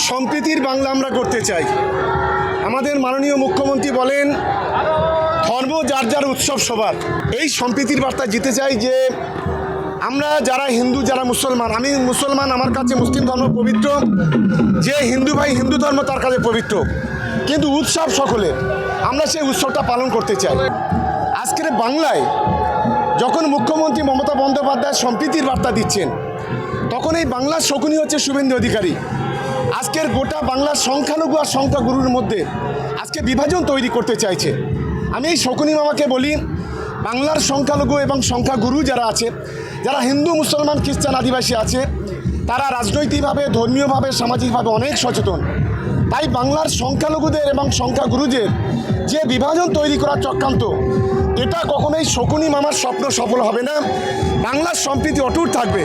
সম্প্রীতির বাংলা আমরা করতে চাই। আমাদের মাননীয় মুখ্যমন্ত্রী বলেন ধর্ম যার যার উৎসব সবার। এই সম্প্রীতির বার্তা দিতে চাই যে আমরা যারা হিন্দু যারা মুসলমান, আমি মুসলমান, আমার কাছে মুসলিম ধর্ম পবিত্র, যে হিন্দু ভাই হিন্দু ধর্ম তার কাছে পবিত্র, কিন্তু উৎসব সকলে, আমরা সেই উৎসবটা পালন করতে চাই। আজকের বাংলায় যখন মুখ্যমন্ত্রী মমতা বন্দ্যোপাধ্যায় সম্প্রীতির বার্তা দিচ্ছেন, তখন এই বাংলার শকুনি হচ্ছে শুভেন্দু অধিকারী। আজকের গোটা বাংলার সংখ্যালঘু আর সংখ্যাগুরুর মধ্যে আজকে বিভাজন তৈরি করতে চাইছে। আমি এই শকুনি মামাকে বলি, বাংলার সংখ্যালঘু এবং সংখ্যাগুরু যারা আছে, যারা হিন্দু মুসলমান খ্রিস্টান আদিবাসী আছে, তারা রাজনৈতিকভাবে ধর্মীয়ভাবে সামাজিকভাবে অনেক সচেতন। তাই বাংলার সংখ্যালঘুদের এবং সংখ্যাগুরুদের যে বিভাজন তৈরি করার চক্রান্ত, এটা কখনোই শকুনি মামার স্বপ্ন সফল হবে না। বাংলার সম্প্রীতি অটুট থাকবে।